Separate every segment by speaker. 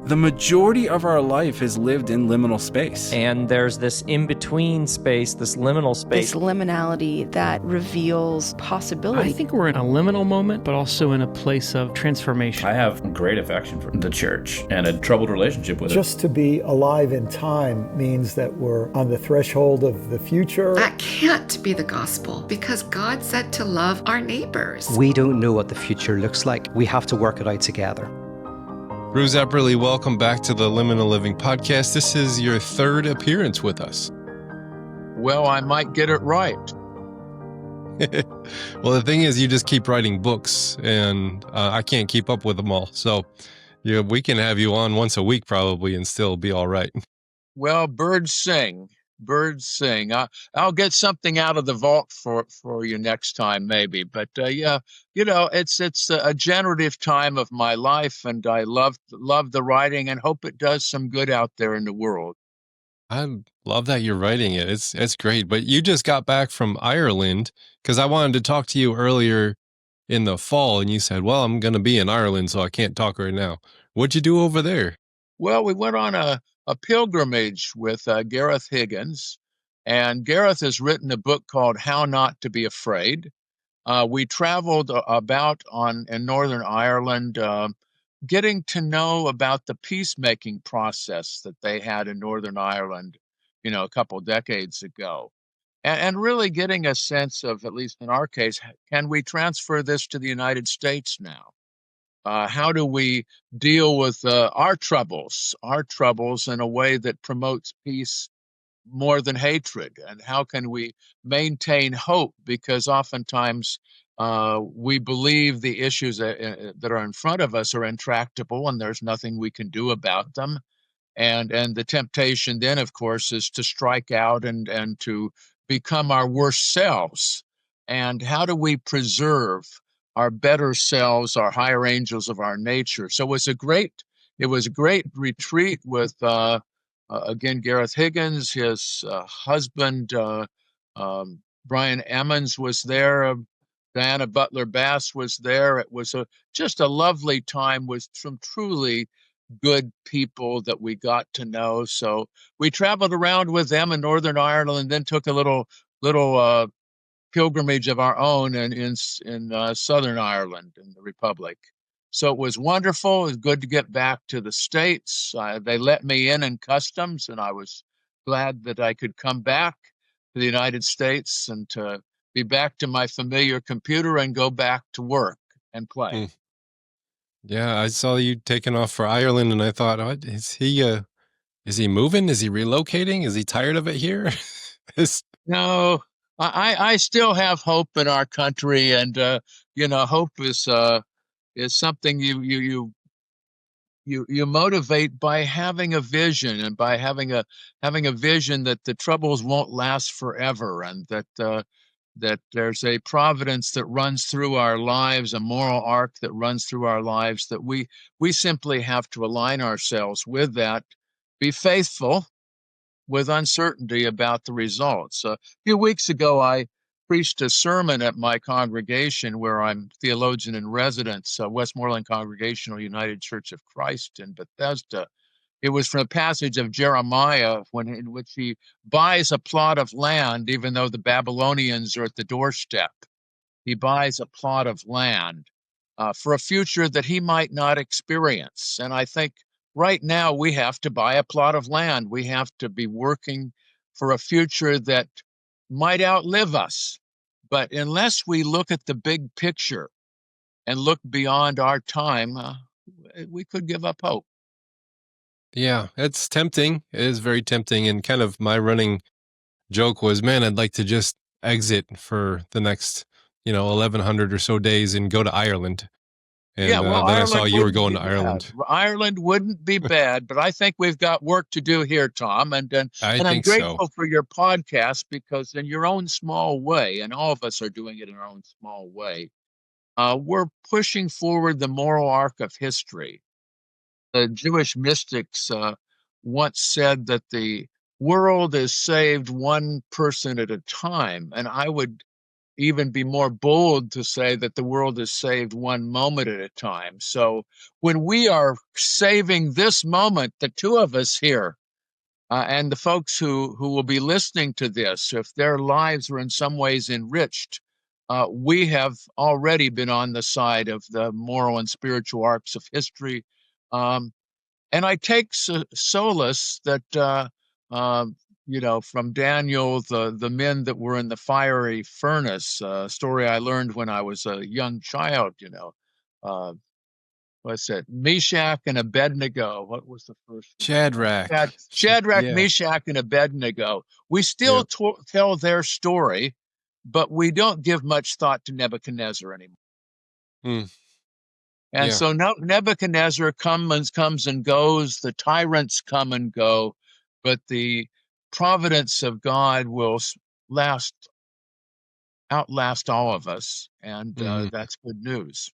Speaker 1: the majority of our life is lived in liminal space.
Speaker 2: And there's this in-between space, this liminal space.
Speaker 3: This liminality that reveals possibility.
Speaker 4: I think we're in a liminal moment, but also in a place of transformation.
Speaker 5: I have great affection for the church and a troubled relationship with it.
Speaker 6: Just to be alive in time means that we're on the threshold of the future.
Speaker 7: That can't be the gospel, because God said to love our neighbors.
Speaker 8: We don't know what the future looks like. We have to work it out together.
Speaker 9: Bruce Epperly, welcome back to the Liminal Living podcast. This is your third appearance with us.
Speaker 10: Well, I might get it right.
Speaker 9: Well, the thing is, you just keep writing books, and I can't keep up with them all. So yeah, we can have you on once a week probably and still be all right.
Speaker 10: Well, birds sing. Birds sing. I'll get something out of the vault for you next time, maybe. But yeah, it's a generative time of my life, and I love the writing and hope it does some good out there in the world.
Speaker 9: I love that you're writing it. It's great. But you just got back from Ireland, because I wanted to talk to you earlier in the fall, and you said, well, I'm going to be in Ireland, so I can't talk right now. What'd you do over there?
Speaker 10: Well, we went on a pilgrimage with Gareth Higgins, and Gareth has written a book called How Not to Be Afraid. We traveled about in Northern Ireland, getting to know about the peacemaking process that they had in Northern Ireland, a couple decades ago, and really getting a sense of, at least in our case, can we transfer this to the United States now? How do we deal with our troubles in a way that promotes peace more than hatred? And how can we maintain hope? Because oftentimes we believe the issues that are in front of us are intractable and there's nothing we can do about them. And the temptation then, of course, is to strike out and to become our worst selves. And how do we preserve our better selves, our higher angels of our nature? So it was a great retreat with, again, Gareth Higgins, his husband, Brian Emmons was there, Diana Butler Bass was there. It was just a lovely time with some truly good people that we got to know. So we traveled around with them in Northern Ireland, and then took a little pilgrimage of our own in Southern Ireland in the Republic. So it was wonderful. It was good to get back to the States. They let me in customs, and I was glad that I could come back to the United States and to be back to my familiar computer and go back to work and play.
Speaker 9: Yeah, I saw you taking off for Ireland, and I thought, is he moving? Is he relocating? Is he tired of it here?
Speaker 10: No. I still have hope in our country, and hope is something you motivate by having a vision, and by having a vision that the troubles won't last forever, and that there's a providence that runs through our lives, a moral arc that runs through our lives, that we simply have to align ourselves with that, be faithful with uncertainty about the results. A few weeks ago, I preached a sermon at my congregation where I'm theologian in residence, Westmoreland Congregational United Church of Christ in Bethesda. It was from a passage of Jeremiah in which he buys a plot of land, even though the Babylonians are at the doorstep. He buys a plot of land for a future that he might not experience. And I think right now, we have to buy a plot of land. We have to be working for a future that might outlive us. But unless we look at the big picture and look beyond our time, we could give up hope.
Speaker 9: Yeah, it's tempting. It is very tempting. And kind of my running joke was, man, I'd like to just exit for the next, 1,100 or so days and go to Ireland. And
Speaker 10: yeah, well,
Speaker 9: then I saw you were going to Ireland.
Speaker 10: Ireland wouldn't be bad, but I think we've got work to do here, Tom. And I'm grateful for your podcast, because in your own small way, and all of us are doing it in our own small way, we're pushing forward the moral arc of history. The Jewish mystics once said that the world is saved one person at a time. And I would even be more bold to say that the world is saved one moment at a time. So when we are saving this moment, the two of us here, and the folks who will be listening to this, if their lives are in some ways enriched, we have already been on the side of the moral and spiritual arcs of history. And I take solace that, from Daniel, the men that were in the fiery furnace, a story I learned when I was a young child, what's it? Meshach and Abednego. What was the first one?
Speaker 9: Shadrach.
Speaker 10: Shadrach,
Speaker 9: Yeah.
Speaker 10: Meshach, and Abednego. We still
Speaker 9: Yep.
Speaker 10: tell their story, but we don't give much thought to Nebuchadnezzar anymore.
Speaker 9: Mm.
Speaker 10: And
Speaker 9: Yeah.
Speaker 10: so Nebuchadnezzar comes and goes. The tyrants come and go, but the providence of God will outlast all of us, and
Speaker 9: Mhm.
Speaker 10: that's good news.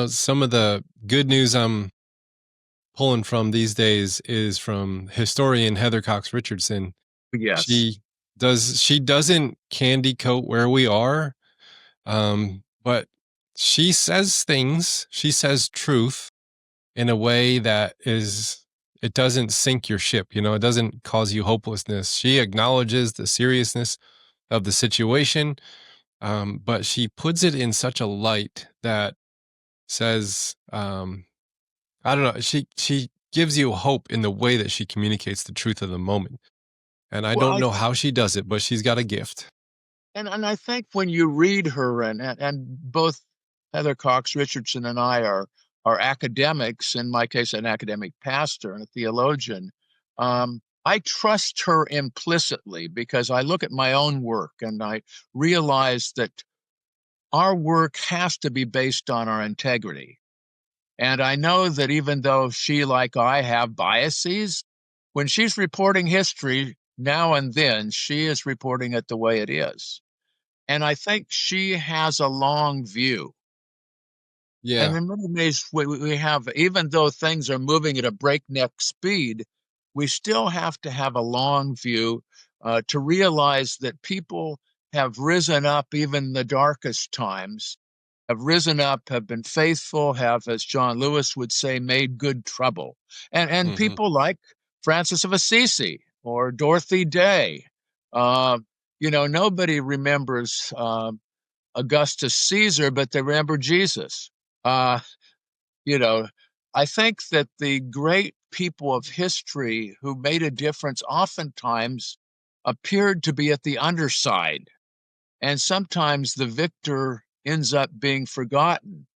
Speaker 9: Some of the good news I'm pulling from these days is from historian Heather Cox Richardson.
Speaker 10: Yes.
Speaker 9: She doesn't candy coat where we are, but she says things. She says truth in a way that it doesn't sink your ship. It doesn't cause you hopelessness. She acknowledges the seriousness of the situation, but she puts it in such a light that says, I don't know. She gives you hope in the way that she communicates the truth of the moment. And I
Speaker 10: Well,
Speaker 9: don't know how she does it, but she's got a gift.
Speaker 10: and I think when you read her, and both Heather Cox Richardson and I are academics, in my case, an academic pastor and a theologian, I trust her implicitly because I look at my own work and I realize that our work has to be based on our integrity. And I know that even though she, like I, have biases, when she's reporting history now and then, she is reporting it the way it is. And I think she has a long view. And
Speaker 9: Yeah.
Speaker 10: in many ways, we have, even though things are moving at a breakneck speed, we still have to have a long view to realize that people have risen up even in the darkest times, have risen up, have been faithful, have, as John Lewis would say, made good trouble. And
Speaker 9: Hmm.
Speaker 10: people like Francis of Assisi or Dorothy Day. Nobody remembers Augustus Caesar, but they remember Jesus. Uh, I think that the great people of history who made a difference oftentimes appeared to be at the underside. And sometimes the victor ends up being forgotten.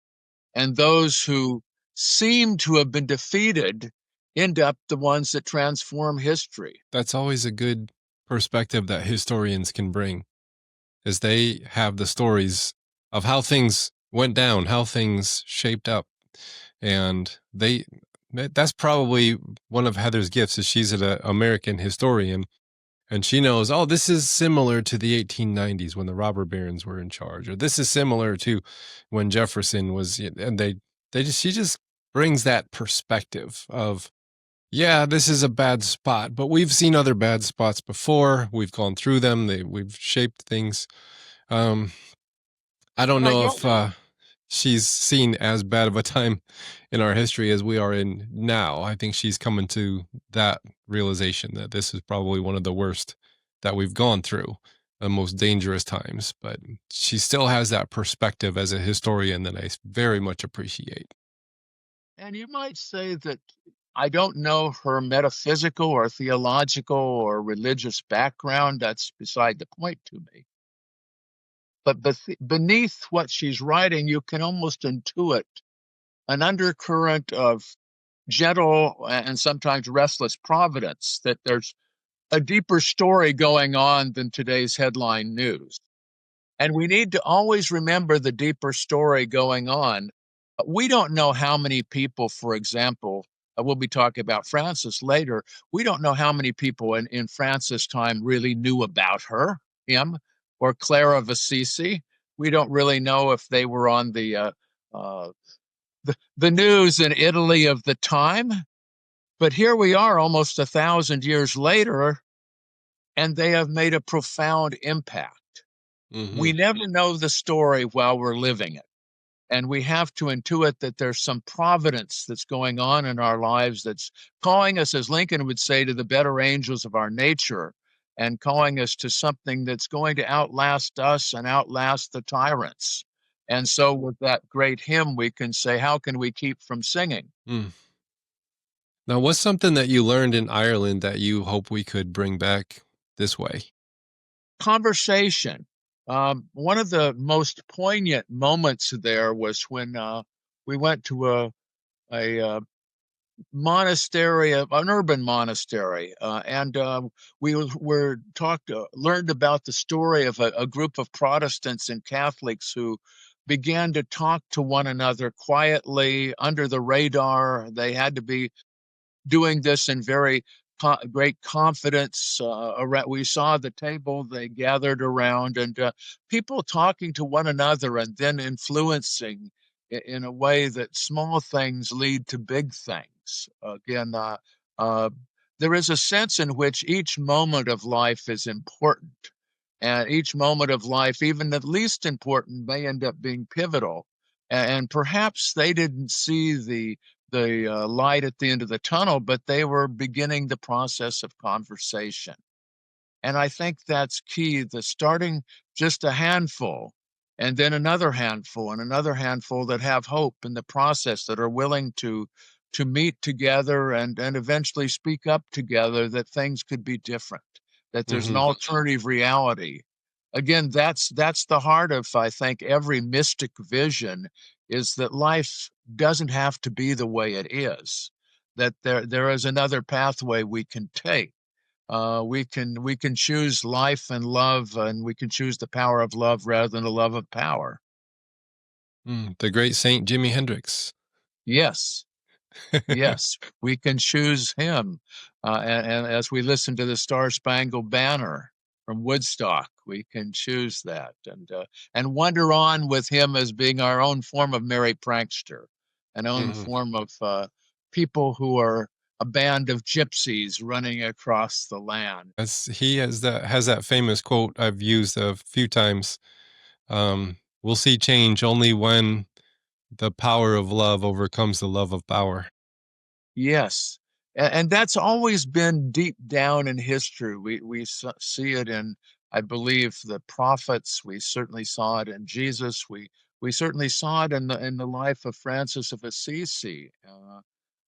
Speaker 10: And those who seem to have been defeated end up the ones that transform history.
Speaker 9: That's always a good perspective that historians can bring, is they have the stories of how things went down, how things shaped up. And that's probably one of Heather's gifts, is she's an American historian. And she knows, oh, this is similar to the 1890s when the robber barons were in charge, or this is similar to when Jefferson was, and she just brings that perspective of, yeah, this is a bad spot, but we've seen other bad spots before. We've gone through them. We've shaped things. I don't know if she's seen as bad of a time in our history as we are in now. I think she's coming to that realization that this is probably one of the worst that we've gone through, the most dangerous times. But she still has that perspective as a historian that I very much appreciate.
Speaker 10: And you might say that I don't know her metaphysical or theological or religious background. That's beside the point to me. But beneath what she's writing, you can almost intuit an undercurrent of gentle and sometimes restless providence, that there's a deeper story going on than today's headline news. And we need to always remember the deeper story going on. We don't know how many people, for example, we'll be talking about Francis later. We don't know how many people in Francis' time really knew about him, or Clare of Assisi. We don't really know if they were on the news in Italy of the time. But here we are almost 1,000 years later, and they have made a profound impact. We
Speaker 9: Mm-hmm.
Speaker 10: never know the story while we're living it. And we have to intuit that there's some providence that's going on in our lives that's calling us, as Lincoln would say, to the better angels of our nature, and calling us to something that's going to outlast us and outlast the tyrants. And so with that great hymn, we can say, how can we keep from singing?
Speaker 9: Mm. Now, what's something that you learned in Ireland that you hope we could bring back this way?
Speaker 10: Conversation. One of the most poignant moments there was when we went to a monastery, an urban monastery, and we were learned about the story of a group of Protestants and Catholics who began to talk to one another quietly under the radar. They had to be doing this in very great confidence. We saw the table they gathered around, and people talking to one another and then influencing in a way that small things lead to big things. Again, uh, there is a sense in which each moment of life is important. And each moment of life, even the least important, may end up being pivotal. And perhaps they didn't see the light at the end of the tunnel, but they were beginning the process of conversation. And I think that's key, the starting just a handful, and then another handful, and another handful that have hope in the process, that are willing to meet together and eventually speak up together that things could be different, that there's an
Speaker 9: Mm-hmm.
Speaker 10: alternative reality. Again, that's the heart of, I think, every mystic vision, is that life doesn't have to be the way it is, that there is another pathway we can take. We can choose life and love, and we can choose the power of love rather than the love of power.
Speaker 9: The great Saint Jimi Hendrix.
Speaker 10: Yes, yes, we can choose him. And as we listen to the Star Spangled Banner from Woodstock, we can choose that and wander on with him as being our own form of merry prankster, an own
Speaker 9: Mhm.
Speaker 10: form of people who are a band of gypsies running across the land.
Speaker 9: He has that famous quote I've used a few times. We'll see change only when the power of love overcomes the love of power.
Speaker 10: Yes. And that's always been deep down in history. We see it in, I believe, the prophets. We certainly saw it in Jesus. We certainly saw it in the life of Francis of Assisi,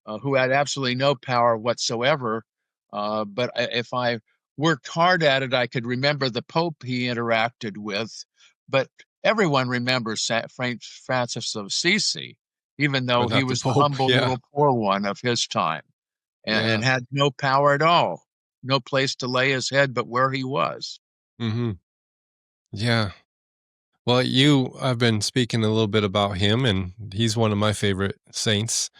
Speaker 10: who had absolutely no power whatsoever. But if I worked hard at it, I could remember the Pope he interacted with. But everyone remembers Francis of Assisi, even though
Speaker 9: But
Speaker 10: he
Speaker 9: not the
Speaker 10: was the
Speaker 9: Pope.
Speaker 10: humble
Speaker 9: Yeah.
Speaker 10: little poor one of his time,
Speaker 9: Yeah.
Speaker 10: and had no power at all, no place to lay his head but where he was.
Speaker 9: Hmm. Yeah. Well, I've been speaking a little bit about him, and he's one of my favorite saints.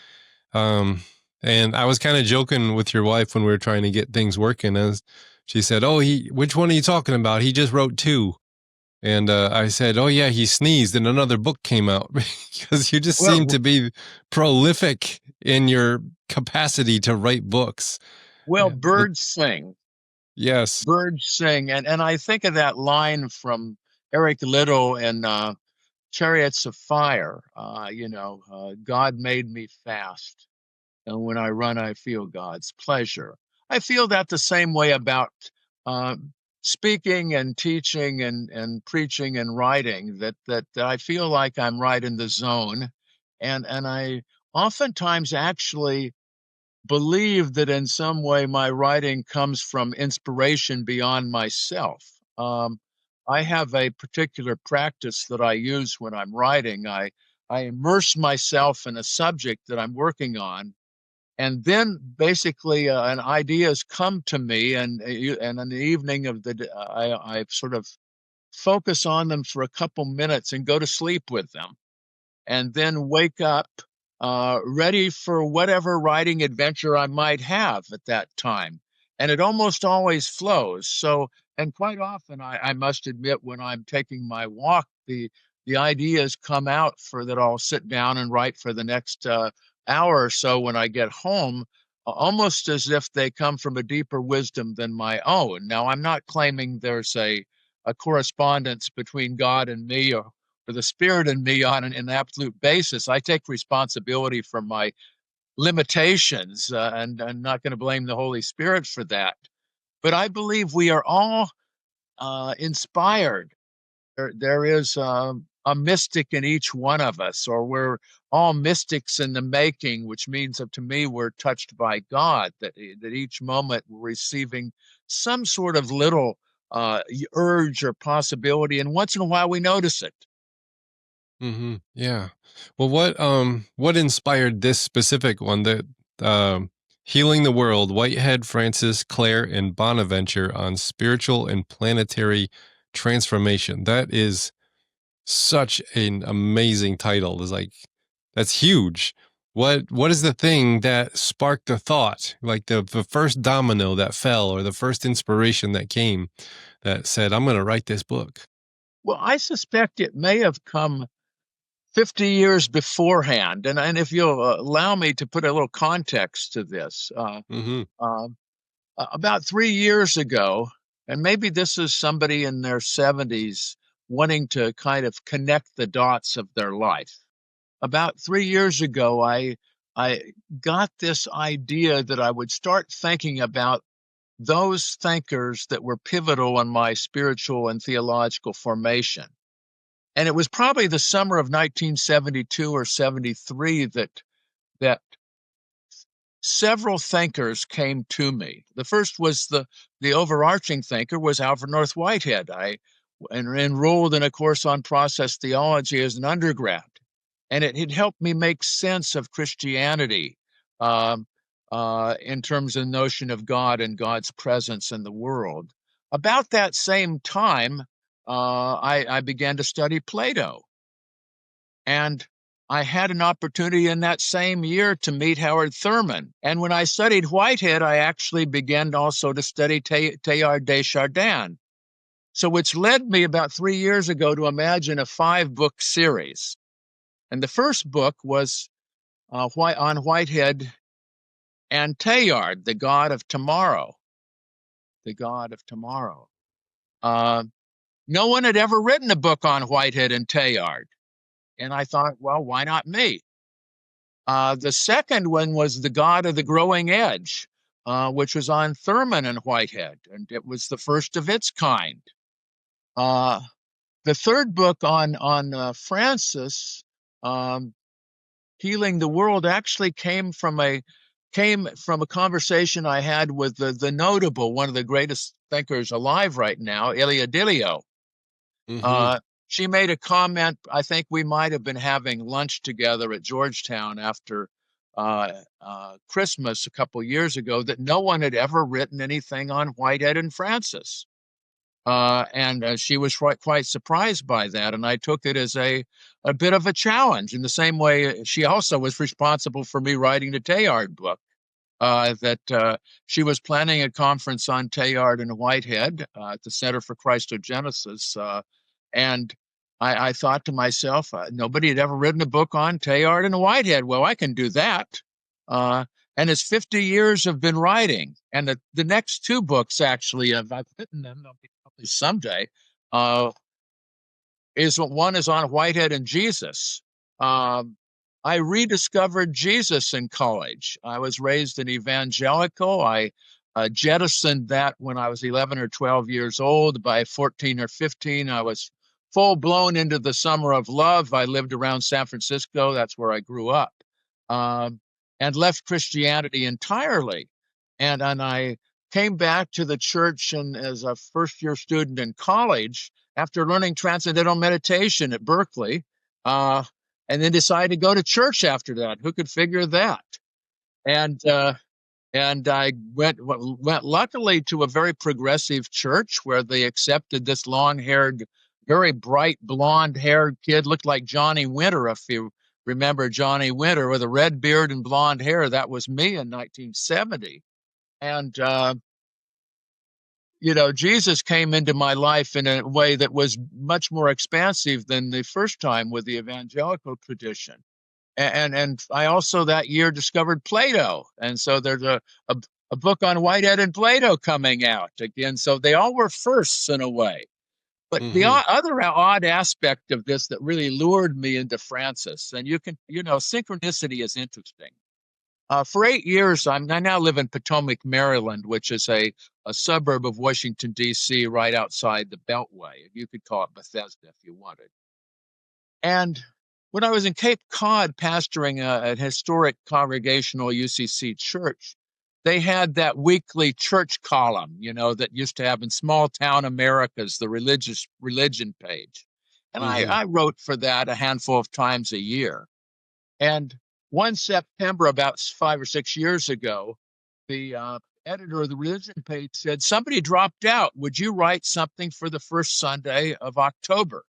Speaker 9: Um, and I was kind of joking with your wife when we were trying to get things working, as she said, "Oh, which one are you talking about? He just wrote two." And I said, "Oh yeah, he sneezed, and another book came out." Because you just seem
Speaker 10: Well,
Speaker 9: to be prolific in your capacity to write books.
Speaker 10: well,
Speaker 9: And
Speaker 10: birds sing.
Speaker 9: yes.
Speaker 10: Birds sing, and I think of that line from Eric Liddell in Chariots of Fire. God made me fast, and when I run, I feel God's pleasure. I feel that the same way about uh, speaking and teaching and preaching and writing. That I feel like I'm right in the zone, and I oftentimes actually believe that in some way my writing comes from inspiration beyond myself. Um, I have a particular practice that I use when I'm writing. I immerse myself in a subject that I'm working on, and then basically an ideas come to me, and in the evening of I sort of focus on them for a couple minutes and go to sleep with them, and then wake up ready for whatever writing adventure I might have at that time. And it almost always flows. So, and quite often, I must admit, when I'm taking my walk, the ideas come out for that I'll sit down and write for the next hour or so when I get home, almost as if they come from a deeper wisdom than my own. Now, I'm not claiming there's a correspondence between God and me, or the Spirit and me on an absolute basis. I take responsibility for my limitations, and I'm not going to blame the Holy Spirit for that. But I believe we are all inspired. There is a mystic in each one of us, or we're all mystics in the making, which means that to me we're touched by God, that each moment we're receiving some sort of little urge or possibility, and once in a while we notice it.
Speaker 9: Yeah. Well, what inspired this specific one? That Healing the World, Whitehead, Francis, Clare, and Bonaventure on Spiritual and Planetary Transformation. That is such an amazing title. It's like, that's huge. What is the thing that sparked the thought, like the first domino that fell, or the first inspiration that came, that said, I'm going to write this book?
Speaker 10: Well, I suspect it may have come 50 years beforehand. And if you'll allow me to put a little context to this, about 3 years ago, and maybe this is somebody in their 70s wanting to kind of connect the dots of their life. About 3 years ago, I got this idea that I would start thinking about those thinkers that were pivotal in my spiritual and theological formation. And it was probably the summer of 1972 or 73 that several thinkers came to me. The first was the overarching thinker was Alfred North Whitehead. I enrolled in a course on process theology as an undergrad, and it helped me make sense of Christianity in terms of the notion of God and God's presence in the world. About that same time, I began to study Plato. And I had an opportunity in that same year to meet Howard Thurman. And when I studied Whitehead, I actually began also to study Teilhard de Chardin. So which led me about 3 years ago to imagine a 5-book series. And the first book was on Whitehead and Teilhard, the God of tomorrow. The God of tomorrow. No one had ever written a book on Whitehead and Teilhard. And I thought, well, why not me? The second one was The God of the Growing Edge, which was on Thurman and Whitehead, and it was the first of its kind. The third book on Francis, Healing the World, actually came from a conversation I had with the notable, one of the greatest thinkers alive right now, Ilia Delio. She made a comment. I think we might have been having lunch together at Georgetown after Christmas a couple years ago, that no one had ever written anything on Whitehead and Francis. And she was quite surprised by that. And I took it as a bit of a challenge, in the same way she also was responsible for me writing the Teilhard book. That she was planning a conference on Teilhard and Whitehead at the Center for Christogenesis. And I thought to myself, nobody had ever written a book on Teilhard and Whitehead. Well, I can do that. And it's 50 years have been writing. And the next 2 books, actually, I've written them, they'll be published someday, one is on Whitehead and Jesus. I rediscovered Jesus in college. I was raised an evangelical. I jettisoned that when I was 11 or 12 years old. By 14 or 15, I was full-blown into the summer of love. I lived around San Francisco. That's where I grew up. And left Christianity entirely. And I came back to the church as a first-year student in college after learning transcendental meditation at Berkeley. And then decided to go to church after that. Who could figure that? And I went luckily to a very progressive church where they accepted this long-haired, very bright blonde-haired kid, looked like Johnny Winter, if you remember Johnny Winter, with a red beard and blonde hair. That was me in 1970. And Jesus came into my life in a way that was much more expansive than the first time with the evangelical tradition. And I also that year discovered Plato. And so there's a book on Whitehead and Plato coming out again. So they all were firsts in a way. But the
Speaker 9: Mm-hmm.
Speaker 10: other odd aspect of this that really lured me into Francis, and synchronicity is interesting. For 8 years, I now live in Potomac, Maryland, which is a suburb of Washington, D.C., right outside the Beltway. You could call it Bethesda if you wanted. And when I was in Cape Cod pastoring a historic congregational UCC church, they had that weekly church column, that used to have in Small Town Americas, the religion page. And
Speaker 9: Mm-hmm.
Speaker 10: I wrote for that a handful of times a year. And one September, about 5 or 6 years ago, the editor of the religion page said, somebody dropped out. Would you write something for the first Sunday of October?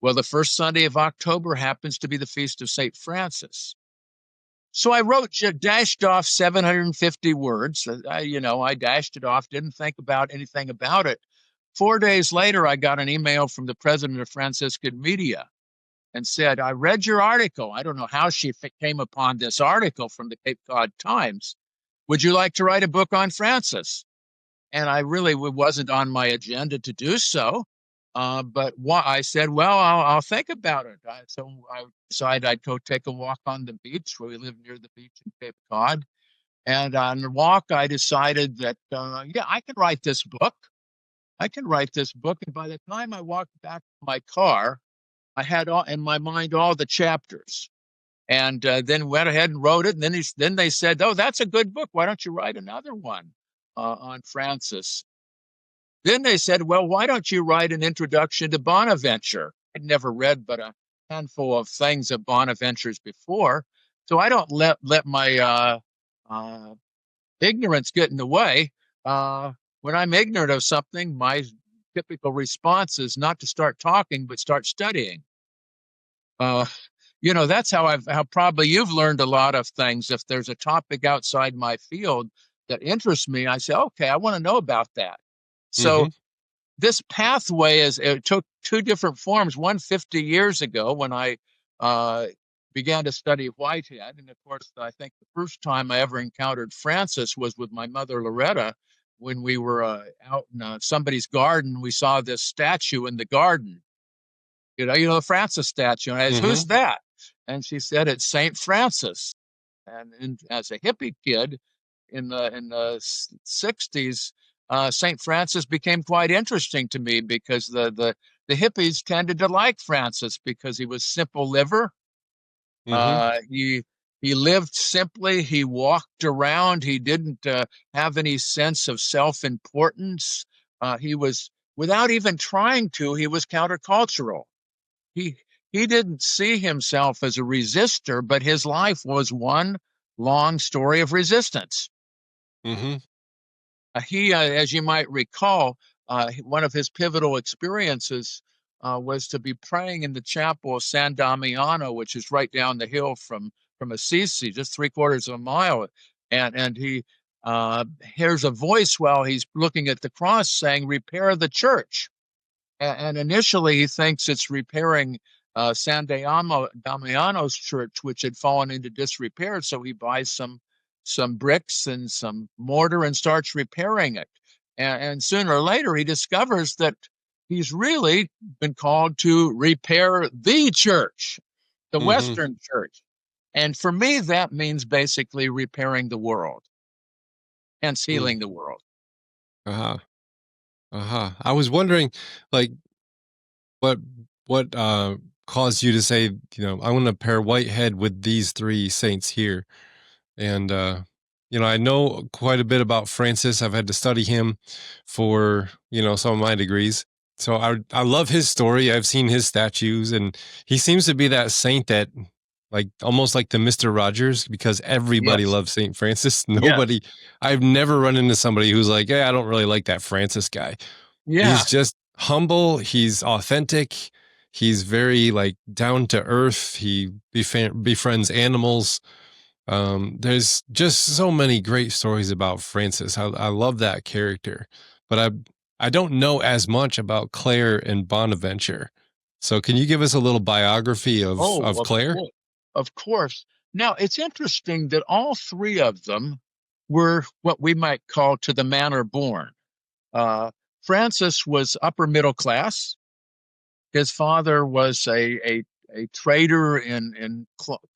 Speaker 10: Well, the first Sunday of October happens to be the feast of St. Francis. So I dashed off 750 words. I dashed it off, didn't think about anything about it. 4 days later, I got an email from the president of Franciscan Media and said, I read your article. I don't know how she came upon this article from the Cape Cod Times. Would you like to write a book on Francis? And I really wasn't on my agenda to do so. But I said, well, I'll think about it. So I decided I'd go take a walk on the beach, where we live near the beach in Cape Cod. And on the walk, I decided that, I can write this book. And by the time I walked back to my car, I had in my mind all the chapters, and then went ahead and wrote it. And then they said, oh, that's a good book. Why don't you write another one on Francis? Then they said, well, why don't you write an introduction to Bonaventure? I'd never read but a handful of things of Bonaventure's before, so I don't let my ignorance get in the way. When I'm ignorant of something, my typical response is not to start talking, but start studying. That's how probably you've learned a lot of things. If there's a topic outside my field that interests me, I say, okay, I want to know about that. So this pathway it took two different forms. One 50 years ago when I began to study Whitehead. And of course, I think the first time I ever encountered Francis was with my mother, Loretta, when we were out in somebody's garden. We saw this statue in the garden, the Francis statue. And I said, who's that? And she said, it's St. Francis. And as a hippie kid in the 60s, St. Francis became quite interesting to me because the hippies tended to like Francis because he was simple liver. He lived simply. He walked around. He didn't have any sense of self-importance. He was, without even trying to, he was countercultural. He didn't see himself as a resistor, but his life was one long story of resistance. He, as you might recall, one of his pivotal experiences was to be praying in the chapel of San Damiano, which is right down the hill from Assisi, just 3/4 of a mile. And he hears a voice while he's looking at the cross saying, repair the church. And initially he thinks it's repairing San Damiano's church, which had fallen into disrepair. So he buys some bricks and some mortar and starts repairing it. And sooner or later, he discovers that he's really been called to repair the church, the Western church. And for me, that means basically repairing the world, hence healing the world.
Speaker 9: I was wondering, like, what caused you to say, I want to pair Whitehead with these three saints here. And, I know quite a bit about Francis. I've had to study him for, some of my degrees. So I love his story. I've seen his statues, and he seems to be that saint that, like, almost like the Mr. Rogers, because everybody loves St. Francis. Nobody, I've never run into somebody who's like, hey, I don't really like that Francis guy. He's just humble. He's authentic. He's very, like, down to earth. He befriends animals. There's just so many great stories about Francis. I love that character, but I don't know as much about Clare and Bonaventure. So can you give us a little biography of Clare?
Speaker 10: Of course. Now, it's interesting that all three of them were what we might call to the manor born. Francis was upper middle class. His father was a trader in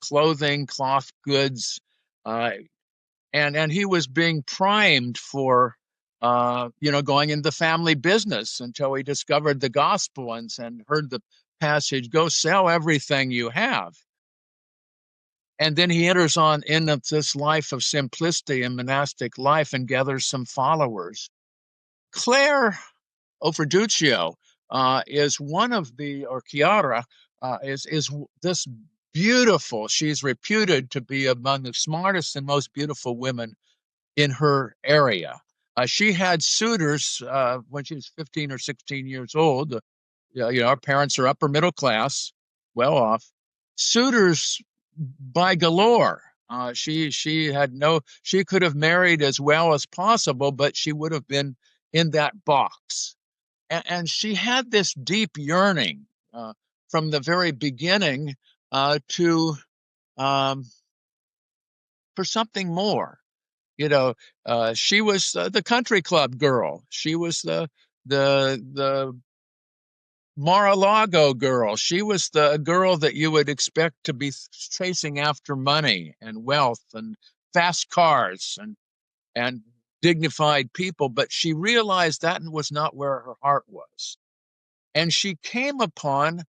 Speaker 10: clothing, cloth goods, and he was being primed for going into family business until he discovered the gospel and heard the passage, "Go sell everything you have." And then he enters on in this life of simplicity and monastic life and gathers some followers. Clare Overduccio is one of the, or Chiara, is this beautiful. She's reputed to be among the smartest and most beautiful women in her area. She had suitors when she was 15 or 16 years old. Our parents are upper middle class, well off. Suitors by galore. She could have married as well as possible, but she would have been in that box. And she had this deep yearning from the very beginning for something more. She was the country club girl. She was the Mar-a-Lago girl. She was the girl that you would expect to be chasing after money and wealth and fast cars and dignified people. But she realized that was not where her heart was. And she came upon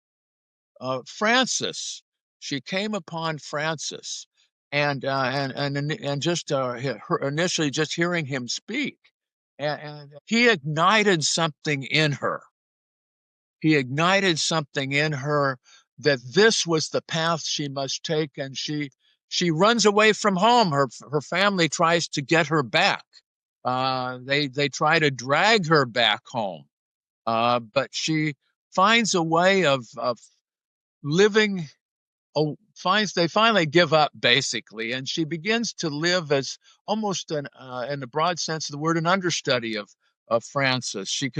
Speaker 10: Francis. She came upon Francis, and just initially just hearing him speak, and he ignited something in her. He ignited something in her that this was the path she must take, and she runs away from home. Her family tries to get her back. They try to drag her back home, but she finds a way of living. They finally give up, basically, and she begins to live as almost in the broad sense of the word, an understudy of Francis. She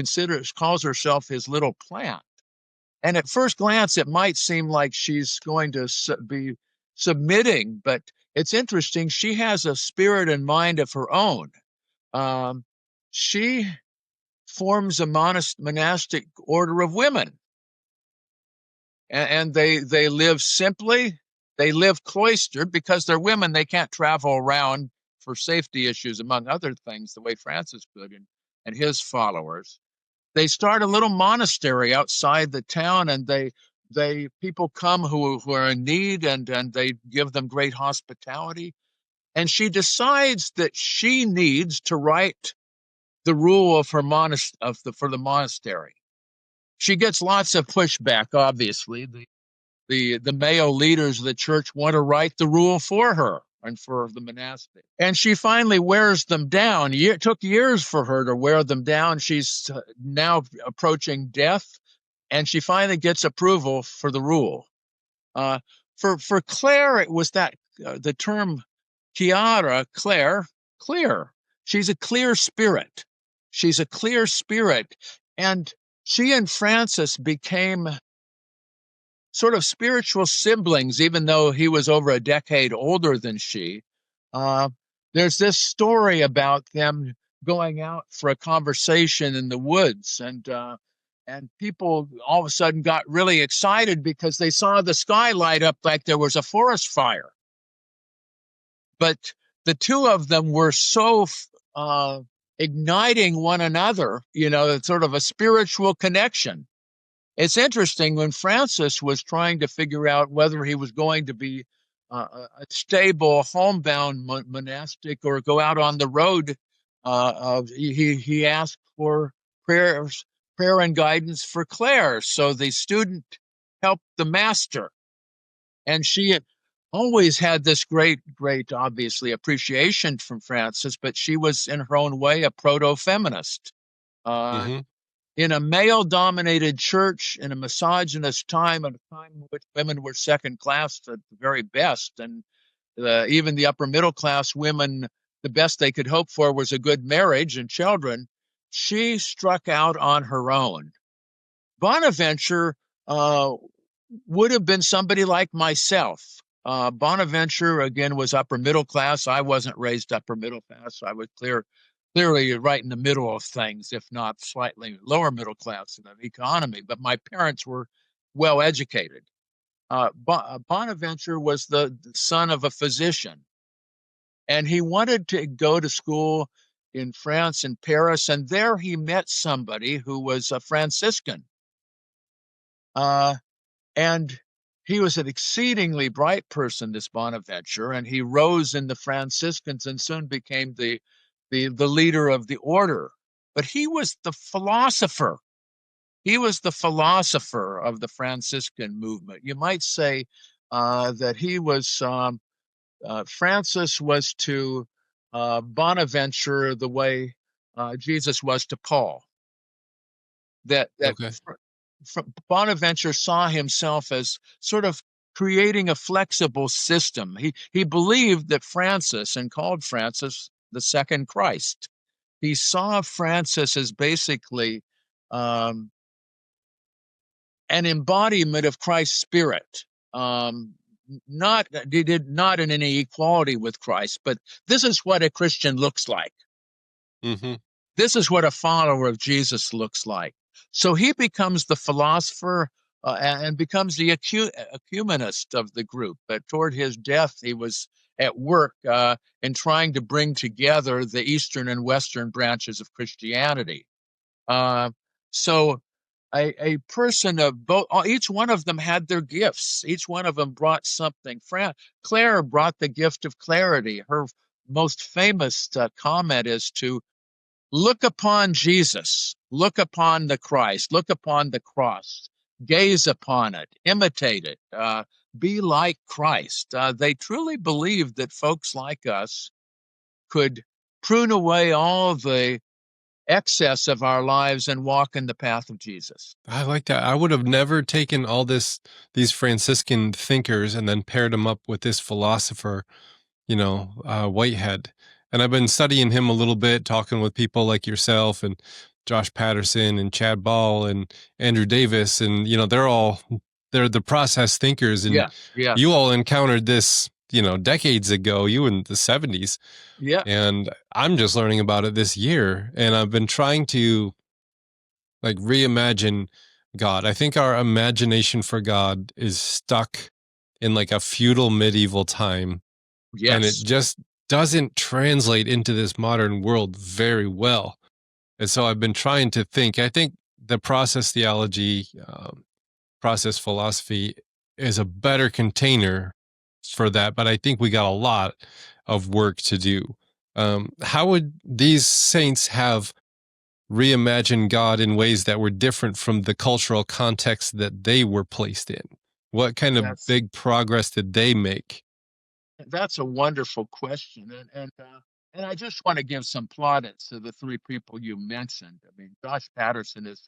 Speaker 10: calls herself his little plant. And at first glance, it might seem like she's going to be submitting, but it's interesting. She has a spirit and mind of her own. She forms a monastic order of women. And they live simply. They live cloistered because they're women. They can't travel around for safety issues, among other things, the way Francis could and his followers. They start a little monastery outside the town, and people come who are in need, and they give them great hospitality. And she decides that she needs to write the rule of her for the monastery. She gets lots of pushback, obviously. The male leaders of the church want to write the rule for her and for the monastic. And she finally wears them down. It took years for her to wear them down. She's now approaching death, and she finally gets approval for the rule. For Clare, it was that the term Chiara, Clare, clear. She's a clear spirit. She's a clear spirit. And she and Francis became sort of spiritual siblings, even though he was over a decade older than she. There's this story about them going out for a conversation in the woods, and people all of a sudden got really excited because they saw the sky light up like there was a forest fire. But the two of them were so igniting one another, sort of a spiritual connection. It's interesting, when Francis was trying to figure out whether he was going to be a stable, homebound monastic or go out on the road, he asked for prayer and guidance for Clare. So the student helped the master. And she always had this great, obviously, appreciation from Francis, but she was, in her own way, a proto-feminist. In a male-dominated church, in a misogynist time, at a time in which women were second class at the very best, and even the upper middle class women, the best they could hope for was a good marriage and children, she struck out on her own. Bonaventure would have been somebody like myself. Bonaventure, again, was upper middle class. I wasn't raised upper middle class. I was clear clearly right in the middle of things, if not slightly lower middle class in the economy. But my parents were well educated. Bonaventure was the son of a physician, and he wanted to go to school in France, in Paris, and there he met somebody who was a Franciscan. And he was an exceedingly bright person, this Bonaventure, and he rose in the Franciscans and soon became the leader of the order. But he was the philosopher. He was the philosopher of the Franciscan movement. You might say that he was, Francis was to Bonaventure the way Jesus was to Paul. That
Speaker 9: Okay.
Speaker 10: Bonaventure saw himself as sort of creating a flexible system. He believed that Francis, and called Francis the second Christ. He saw Francis as basically an embodiment of Christ's spirit. Not in any equality with Christ, but this is what a Christian looks like.
Speaker 9: Mm-hmm.
Speaker 10: This is what a follower of Jesus looks like. So he becomes the philosopher and becomes the ecumenist of the group. But toward his death, he was at work in trying to bring together the Eastern and Western branches of Christianity. So a person of both, each one of them had their gifts. Each one of them brought something. Clare brought the gift of clarity. Her most famous comment is to look upon Jesus, look upon the Christ, look upon the cross, gaze upon it, imitate it, be like Christ. They truly believed that folks like us could prune away all the excess of our lives and walk in the path of Jesus.
Speaker 9: I like that. I would have never taken all these Franciscan thinkers and then paired them up with this philosopher, Whitehead. And I've been studying him a little bit, talking with people like yourself and Josh Patterson and Chad Ball and Andrew Davis. And, they're the process thinkers. And
Speaker 10: yeah.
Speaker 9: You all encountered this, decades ago, you in the 70s.
Speaker 10: Yeah.
Speaker 9: And I'm just learning about it this year. And I've been trying to reimagine God. I think our imagination for God is stuck in a feudal medieval time.
Speaker 10: Yes.
Speaker 9: And it just doesn't translate into this modern world very well. And so I've been trying to think. I think the process theology, process philosophy is a better container for that, but I think we got a lot of work to do. How would these saints have reimagined God in ways that were different from the cultural context that they were placed in? What kind of big progress did they make?
Speaker 10: That's a wonderful question, and I just want to give some plaudits to the three people you mentioned. I mean, Josh Patterson is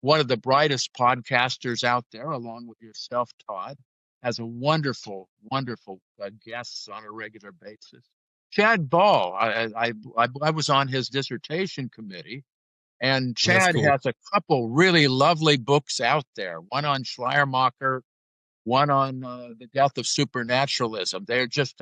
Speaker 10: one of the brightest podcasters out there, along with yourself, Todd. Has a wonderful guests on a regular basis. Chad Ball, I was on his dissertation committee, and Chad
Speaker 9: cool.
Speaker 10: has a couple really lovely books out there. One on Schleiermacher, one on the death of supernaturalism. They're just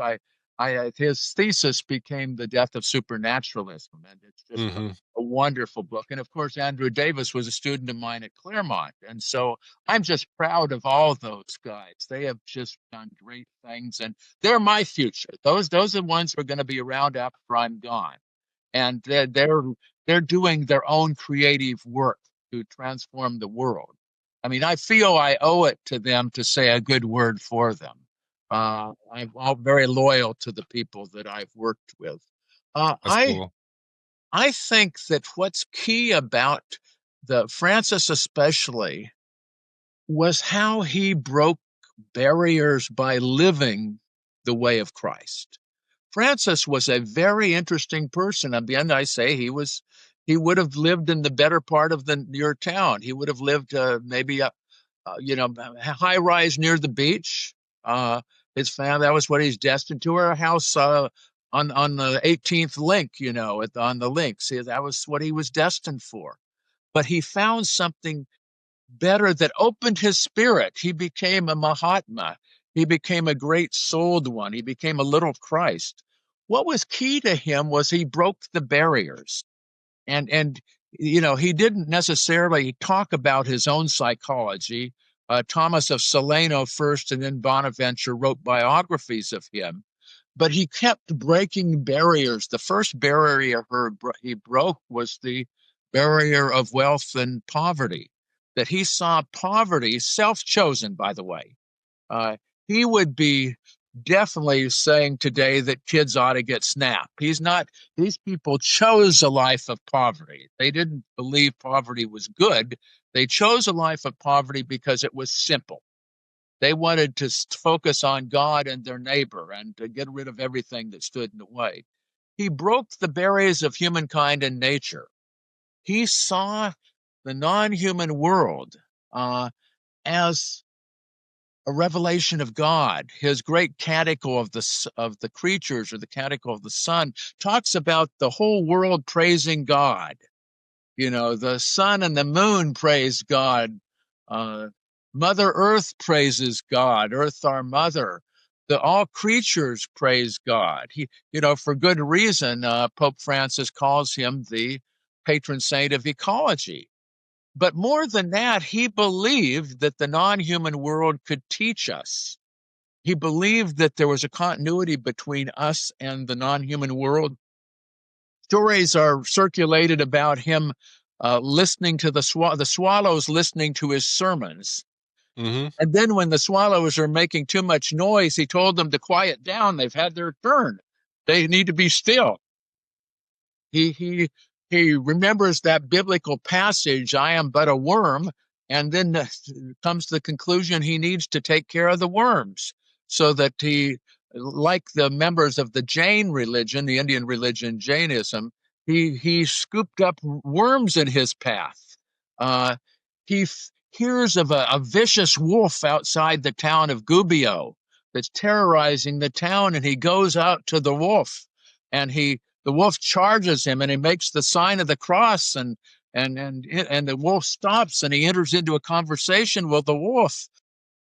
Speaker 10: his thesis became The Death of Supernaturalism, and it's just a wonderful book. And of course, Andrew Davis was a student of mine at Claremont, and so I'm just proud of all those guys. They have just done great things, and they're my future. Those are the ones who are going to be around after I'm gone, and they're doing their own creative work to transform the world. I mean, I feel I owe it to them to say a good word for them. I'm all very loyal to the people that I've worked with.
Speaker 9: Cool.
Speaker 10: I think that what's key about the Francis especially was how he broke barriers by living the way of Christ. Francis was a very interesting person. At the end, I say he would have lived in the better part of your town. He would have lived maybe a high rise near the beach. His family, that was what he's destined to, or a house on the 18th link, on the links. That was what he was destined for. But he found something better that opened his spirit. He became a Mahatma. He became a great souled one. He became a little Christ. what was key to him was he broke the barriers. And he didn't necessarily talk about his own psychology. Thomas of Celano first, and then Bonaventure wrote biographies of him. But he kept breaking barriers. The first barrier he broke was the barrier of wealth and poverty, that he saw poverty, self-chosen, by the way. He would be definitely saying today that kids ought to get SNAP. These people chose a life of poverty. They didn't believe poverty was good. They chose a life of poverty because it was simple. They wanted to focus on God and their neighbor and to get rid of everything that stood in the way. He broke the barriers of humankind and nature. He saw the non-human world as a revelation of God. His great Catechol of the creatures, or the Catechol of the sun, talks about the whole world praising God. The sun and the moon praise God. Mother Earth praises God. Earth, our mother. All creatures praise God. For good reason, Pope Francis calls him the patron saint of ecology. But more than that, he believed that the non-human world could teach us. He believed that there was a continuity between us and the non-human world. Stories are circulated about him listening to the swallows listening to his sermons.
Speaker 9: Mm-hmm.
Speaker 10: And then when the swallows are making too much noise, he told them to quiet down. They've had their turn. They need to be still. He remembers that biblical passage, I am but a worm, and then comes to the conclusion he needs to take care of the worms, so that he, like the members of the Jain religion, the Indian religion, Jainism, he scooped up worms in his path. He hears of a vicious wolf outside the town of Gubbio that's terrorizing the town, and he goes out to the wolf, and the wolf charges him, and he makes the sign of the cross, and the wolf stops, and he enters into a conversation with the wolf.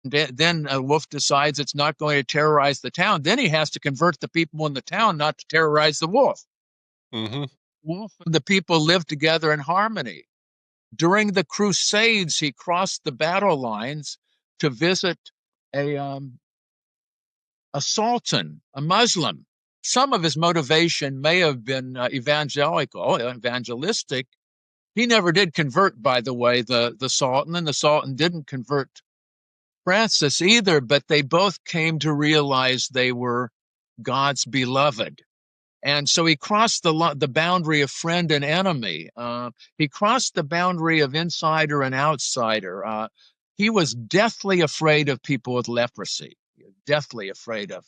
Speaker 10: Then a wolf decides it's not going to terrorize the town. Then he has to convert the people in the town not to terrorize the wolf.
Speaker 9: Mm-hmm.
Speaker 10: Wolf and the people live together in harmony. During the Crusades, he crossed the battle lines to visit a sultan, a Muslim. Some of his motivation may have been evangelistic. He never did convert, by the way, the sultan, and the sultan didn't convert Francis either, but they both came to realize they were God's beloved. And so he crossed the boundary of friend and enemy. He crossed the boundary of insider and outsider. He was deathly afraid of people with leprosy, deathly afraid of.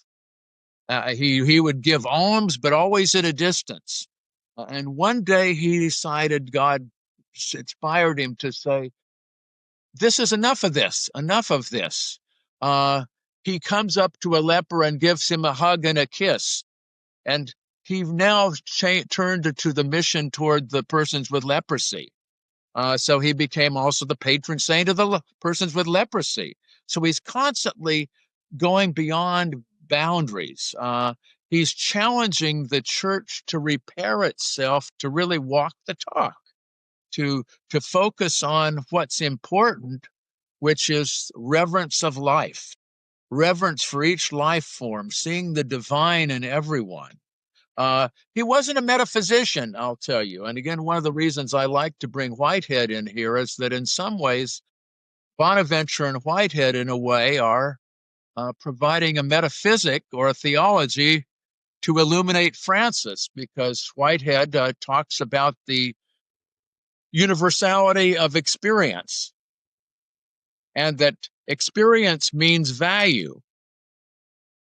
Speaker 10: He would give alms, but always at a distance. And one day he decided, God inspired him to say, this is enough of this, enough of this. He comes up to a leper and gives him a hug and a kiss. And he now turned to the mission toward the persons with leprosy. So he became also the patron saint of the persons with leprosy. So he's constantly going beyond boundaries. He's challenging the church to repair itself, to really walk the talk, to focus on what's important, which is reverence of life, reverence for each life form, seeing the divine in everyone. He wasn't a metaphysician, I'll tell you. And again, one of the reasons I like to bring Whitehead in here is that in some ways, Bonaventure and Whitehead, in a way, are providing a metaphysic or a theology to illuminate Francis, because Whitehead talks about the universality of experience, and that experience means value.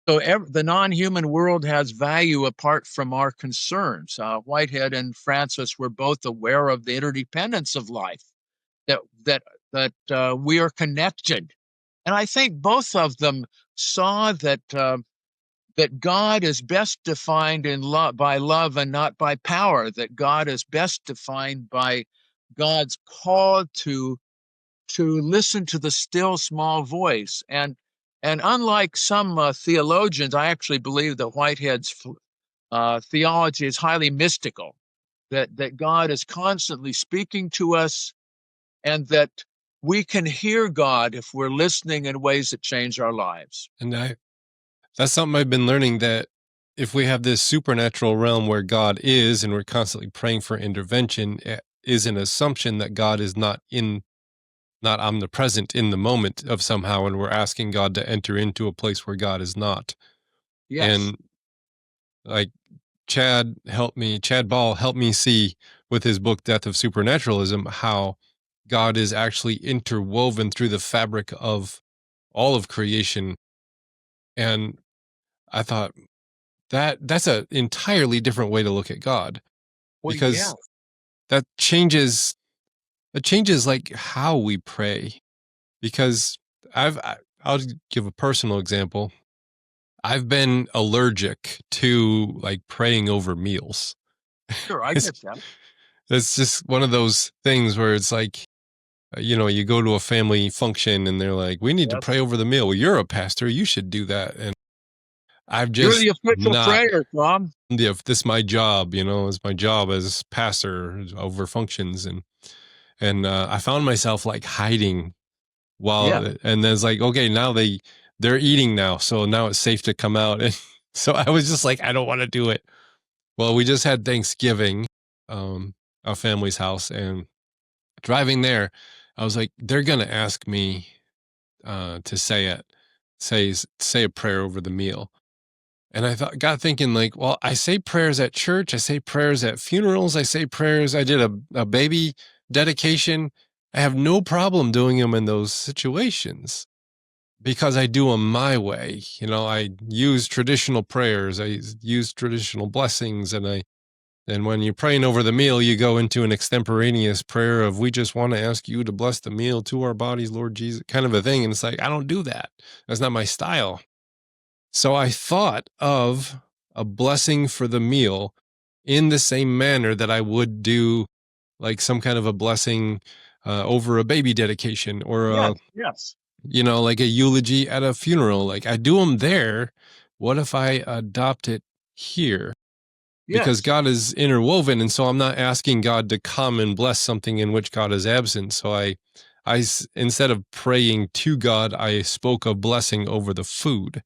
Speaker 10: So the non-human world has value apart from our concerns. Whitehead and Francis were both aware of the interdependence of life, that we are connected. And I think both of them saw that God is best defined by love and not by power, that God is best defined by God's call to listen to the still small voice. And unlike some theologians, I actually believe that Whitehead's theology is highly mystical, that God is constantly speaking to us, and that we can hear God if we're listening in ways that change our lives.
Speaker 9: And that's something I've been learning, that if we have this supernatural realm where God is, and we're constantly praying for intervention, it is an assumption that God is not omnipresent in the moment of somehow, and we're asking God to enter into a place where God is not.
Speaker 10: Yes.
Speaker 9: And like Chad Ball helped me see with his book, Death of Supernaturalism, how God is actually interwoven through the fabric of all of creation. And I thought that's an entirely different way to look at God, because that changes like how we pray. Because I'll give a personal example. I've been allergic to like praying over meals.
Speaker 10: Sure, I get that.
Speaker 9: It's just one of those things where it's like, you go to a family function and they're like, we need to pray over the meal. Well, you're a pastor, you should do that. And I've just
Speaker 10: You're the official prayer, Tom.
Speaker 9: This is my job, it's my job as pastor over functions. And I found myself like hiding and then it's like, okay, now they're eating now. So now it's safe to come out. And so I was just like, I don't want to do it. Well, we just had Thanksgiving, our family's house, and driving there, I was like, they're going to ask me to say a prayer over the meal. And I got thinking like, well, I say prayers at church. I say prayers at funerals. I say prayers. I did a baby dedication. I have no problem doing them in those situations because I do them my way. I use traditional prayers. I use traditional blessings. And when you're praying over the meal, you go into an extemporaneous prayer of, we just want to ask you to bless the meal to our bodies, Lord Jesus, kind of a thing. And it's like, I don't do that. That's not my style. So I thought of a blessing for the meal in the same manner that I would do like some kind of a blessing over a baby dedication or like a eulogy at a funeral. Like I do them there. What if I adopt it here? Because God is interwoven, and so I'm not asking God to come and bless something in which God is absent. So I instead of praying to God, I spoke a blessing over the food,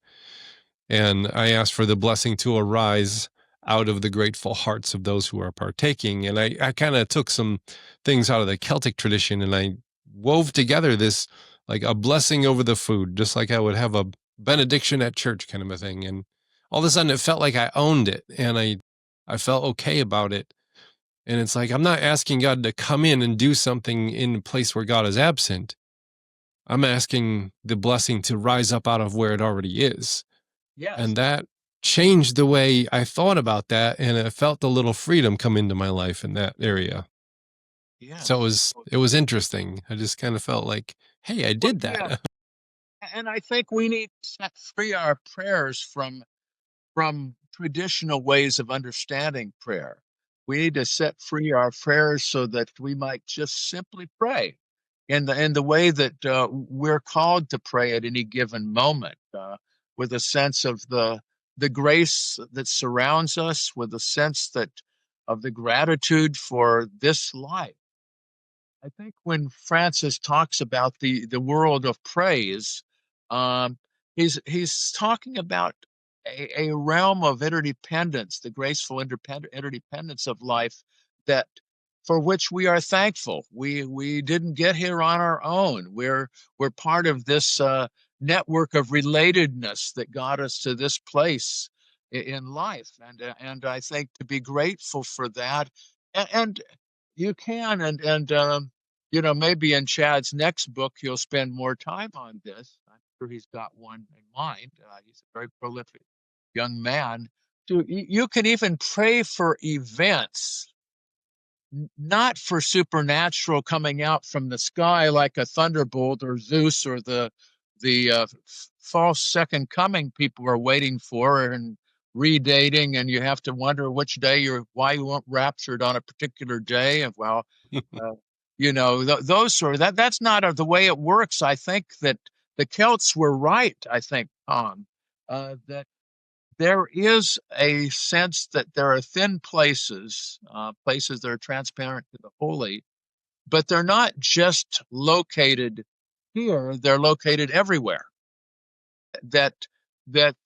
Speaker 9: and I asked for the blessing to arise out of the grateful hearts of those who are partaking. And I kind of took some things out of the Celtic tradition, and I wove together this like a blessing over the food, just like I would have a benediction at church kind of a thing. And all of a sudden it felt like I owned it, and I felt okay about it. And it's like, I'm not asking God to come in and do something in a place where God is absent. I'm asking the blessing to rise up out of where it already is.
Speaker 10: Yes.
Speaker 9: And that changed the way I thought about that. And I felt a little freedom come into my life in that area.
Speaker 10: Yeah.
Speaker 9: So it was interesting. I just kind of felt like, hey, I did that.
Speaker 10: Yeah. And I think we need to set free our prayers from traditional ways of understanding prayer. We need to set free our prayers so that we might just simply pray in the way that we're called to pray at any given moment, with a sense of the grace that surrounds us, with a sense of the gratitude for this life. I think when Francis talks about the world of praise, he's talking about a realm of interdependence, the graceful interdependence of life that for which we are thankful. We didn't get here on our own. We're part of this network of relatedness that got us to this place in life, and I think to be grateful for that, and you can, maybe in Chad's next book he'll spend more time on this. I'm sure he's got one in mind. He's a very prolific young man. So you can even pray for events, not for supernatural coming out from the sky like a thunderbolt or Zeus or the false second coming people are waiting for and redating, and you have to wonder why you weren't raptured on a particular day. And those sort of that's not the way it works. I think that the Celts were right. I think, Tom, that there is a sense that there are thin places, places that are transparent to the holy, but they're not just located here, they're located everywhere. That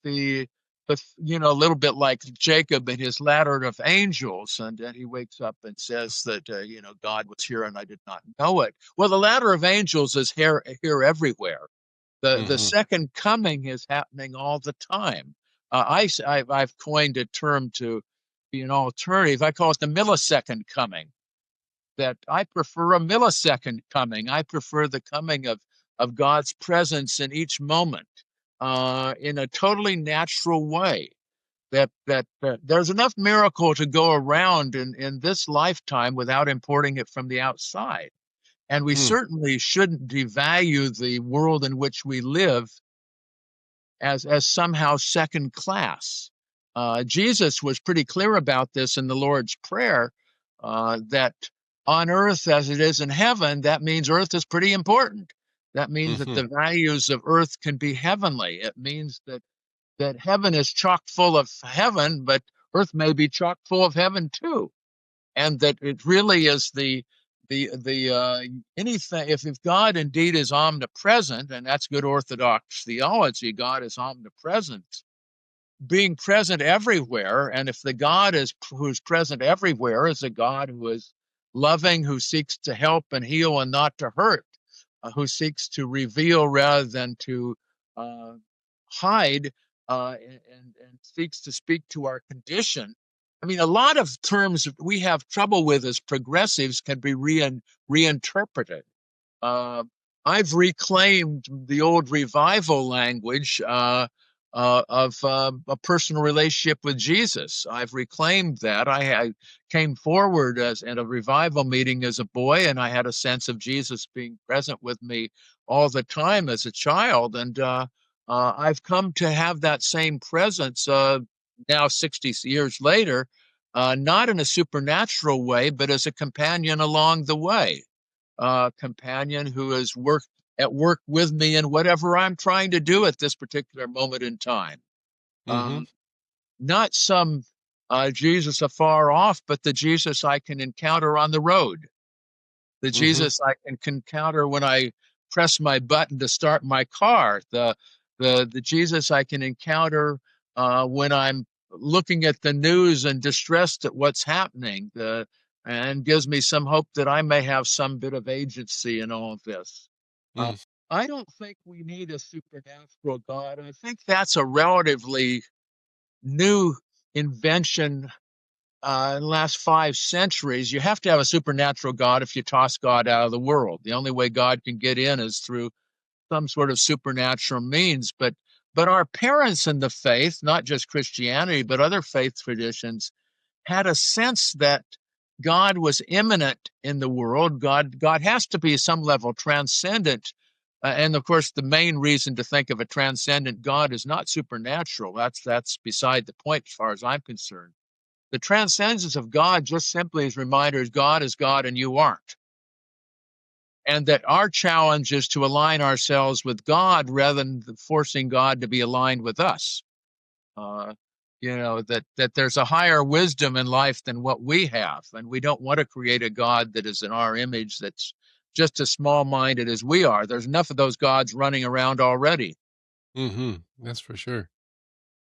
Speaker 10: the a little bit like Jacob and his ladder of angels, and then he wakes up and says that God was here and I did not know it. Well, the ladder of angels is here everywhere. The second coming is happening all the time. I've coined a term to be an alternative. I call it the millisecond coming. That I prefer a millisecond coming. I prefer the coming of God's presence in each moment, in a totally natural way. That there's enough miracle to go around in this lifetime without importing it from the outside. And we certainly shouldn't devalue the world in which we live as somehow second class. Jesus was pretty clear about this in the Lord's Prayer, that on earth as it is in heaven, that means earth is pretty important. That means that the values of earth can be heavenly. It means that heaven is chock full of heaven, but earth may be chock full of heaven too. And that it really is anything, if God indeed is omnipresent, and that's good Orthodox theology, God is omnipresent, being present everywhere. And if the God who's present everywhere is a God who is loving, who seeks to help and heal and not to hurt, who seeks to reveal rather than to hide, and seeks to speak to our condition. I mean, a lot of terms we have trouble with as progressives can be reinterpreted. I've reclaimed the old revival language of a personal relationship with Jesus. I've reclaimed that. I came forward in a revival meeting as a boy, and I had a sense of Jesus being present with me all the time as a child. And I've come to have that same presence now 60 years later, not in a supernatural way, but as a companion along the way. Companion who is at work with me in whatever I'm trying to do at this particular moment in time. Not some Jesus afar off, but the Jesus I can encounter on the road. The Jesus I can encounter when I press my button to start my car. The Jesus I can encounter when I'm looking at the news and distressed at what's happening, and gives me some hope that I may have some bit of agency in all of this. I don't think we need a supernatural God. I think that's a relatively new invention in the last 5 centuries. You have to have a supernatural God if you toss God out of the world. The only way God can get in is through some sort of supernatural means. But our parents in the faith, not just Christianity, but other faith traditions, had a sense that God was immanent in the world. God has to be some level transcendent. And of course, the main reason to think of a transcendent God is not supernatural. That's beside the point as far as I'm concerned. The transcendence of God just simply is reminders God is God and you aren't. And that our challenge is to align ourselves with God rather than forcing God to be aligned with us. That there's a higher wisdom in life than what we have. And we don't want to create a God that is in our image that's just as small-minded as we are. There's enough of those gods running around already.
Speaker 9: That's for sure.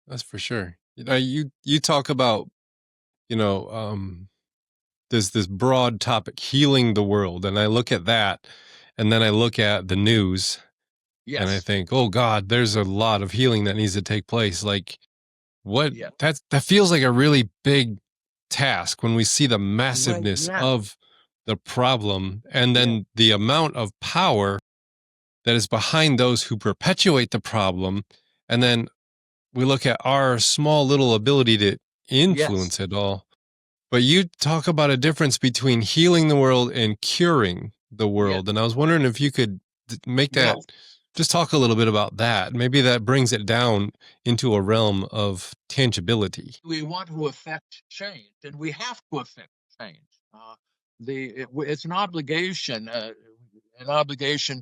Speaker 9: That's for sure. You talk about, there's this broad topic, healing the world. And I look at that, and then I look at the news, and I think, oh God, there's a lot of healing that needs to take place. Like, that feels like a really big task when we see the massiveness of the problem, and then the amount of power that is behind those who perpetuate the problem. And then we look at our small little ability to influence it all. But you talk about a difference between healing the world and curing the world. And I was wondering if you could make that, just talk a little bit about that. Maybe that brings it down into a realm of tangibility.
Speaker 10: We want to affect change, and we have to affect change. It's an obligation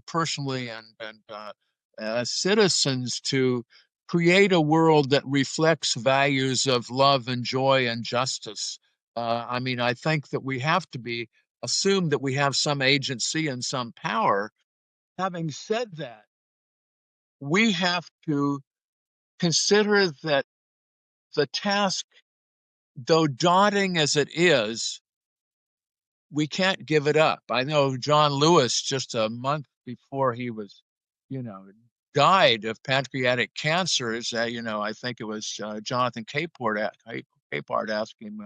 Speaker 10: personally and as citizens to create a world that reflects values of love and joy and justice. I think that we have to assume that we have some agency and some power. Having said that, we have to consider that the task, though daunting as it is, we can't give it up. I know John Lewis, just a month before he was, died of pancreatic cancer, I think it was Jonathan Capehart asked him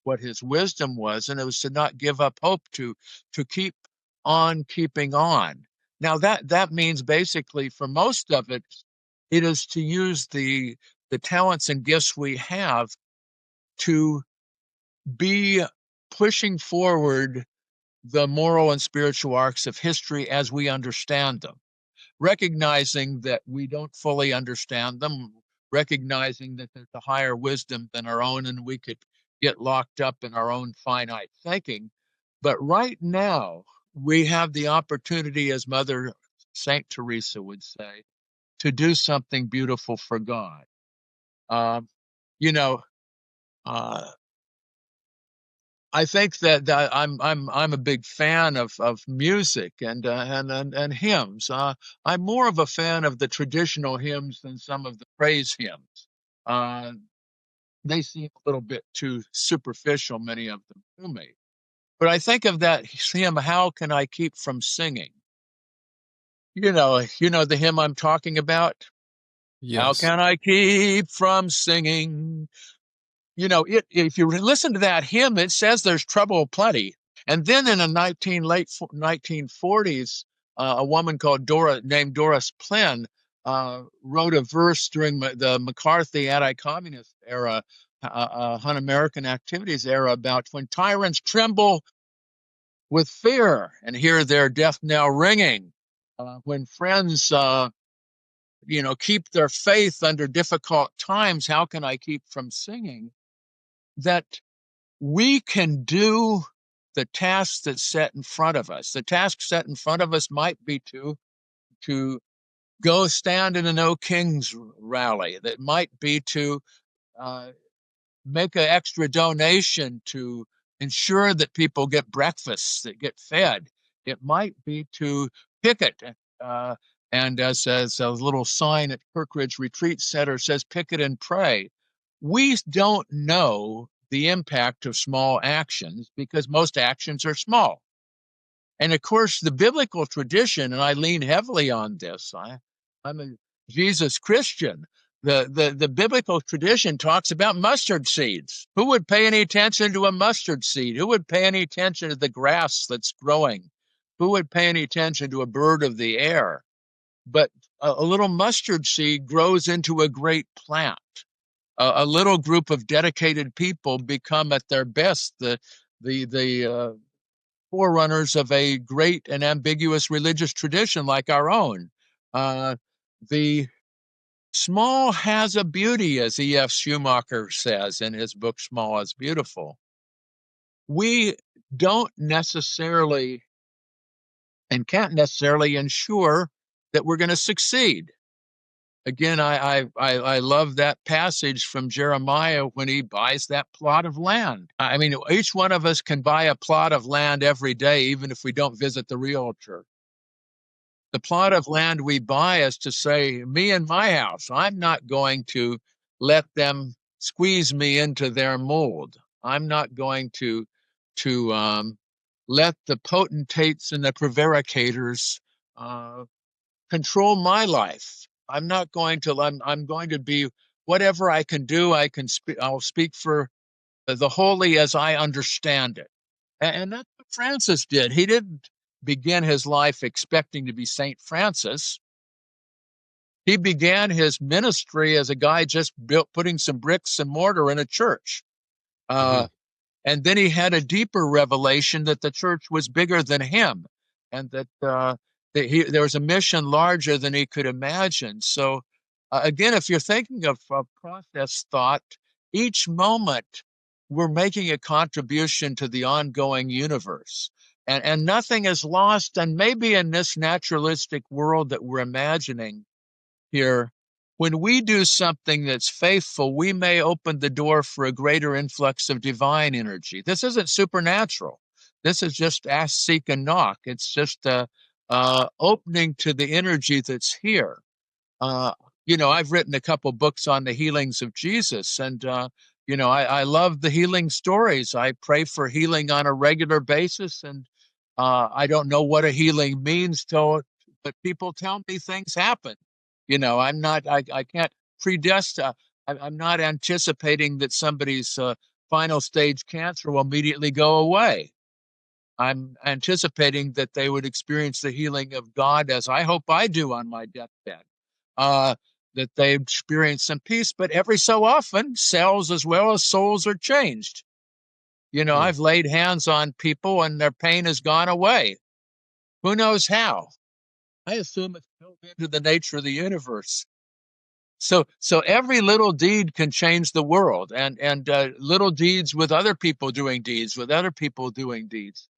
Speaker 10: what his wisdom was, and it was to not give up hope, to keep on keeping on. Now that means basically for most of it, it is to use the talents and gifts we have to be pushing forward the moral and spiritual arcs of history as we understand them, recognizing that we don't fully understand them, recognizing that there's a higher wisdom than our own and we could get locked up in our own finite thinking. But right now, we have the opportunity, as Mother Saint Teresa would say, to do something beautiful for God. I think that I'm a big fan of music and hymns. I'm more of a fan of the traditional hymns than some of the praise hymns. They seem a little bit too superficial, many of them, to me. But I think of that hymn, "How Can I Keep from Singing?" You know the hymn I'm talking about?
Speaker 9: Yes.
Speaker 10: How can I keep from singing? If you listen to that hymn, it says there's trouble plenty. And then in the late 1940s, a woman named Doris Plynn wrote a verse during the McCarthy anti-communist era, Un-American Activities era, about when tyrants tremble with fear and hear their death knell ringing, when friends keep their faith under difficult times, how can I keep from singing? That we can do the tasks that's set in front of us. The task set in front of us might be to go stand in a No Kings rally. That might be to make an extra donation to ensure that people get breakfasts, that get fed. It might be to picket. And as a little sign at Kirkridge Retreat Center says, picket and pray. We don't know the impact of small actions because most actions are small. And of course, the biblical tradition, and I lean heavily on this, I'm a Jesus Christian. The biblical tradition talks about mustard seeds. Who would pay any attention to a mustard seed? Who would pay any attention to the grass that's growing? Who would pay any attention to a bird of the air? But a little mustard seed grows into a great plant. A little group of dedicated people become at their best the forerunners of a great and ambiguous religious tradition like our own. The small has a beauty, as E.F. Schumacher says in his book, Small is Beautiful. We don't necessarily and can't necessarily ensure that we're going to succeed. Again, I love that passage from Jeremiah when he buys that plot of land. I mean, each one of us can buy a plot of land every day, even if we don't visit the realtor. The plot of land we buy is to say, me and my house, I'm not going to let them squeeze me into their mold. I'm not going to let the potentates and the prevaricators control my life. I'm not going to. I'm going to be whatever I can do. I'll speak for the holy as I understand it, and that's what Francis did. He didn't begin his life expecting to be Saint Francis. He began his ministry as a guy just putting some bricks and mortar in a church. And then he had a deeper revelation that the church was bigger than him, and that there was a mission larger than he could imagine. So, again, if you're thinking of process thought, each moment we're making a contribution to the ongoing universe, and nothing is lost. And maybe in this naturalistic world that we're imagining here, when we do something that's faithful, we may open the door for a greater influx of divine energy. This isn't supernatural. This is just ask, seek, and knock. It's just opening to the energy that's here. I've written a couple books on the healings of Jesus, and I love the healing stories. I pray for healing on a regular basis, and I don't know what a healing means but people tell me things happen. I can't predestine. I'm not anticipating that somebody's final stage cancer will immediately go away. I'm anticipating that they would experience the healing of God, as I hope I do on my deathbed. That they experience some peace, but every so often, cells as well as souls are changed. I've laid hands on people and their pain has gone away. Who knows how? I assume it's built into the nature of the universe. So every little deed can change the world, and little deeds with other people doing deeds, with other people doing deeds.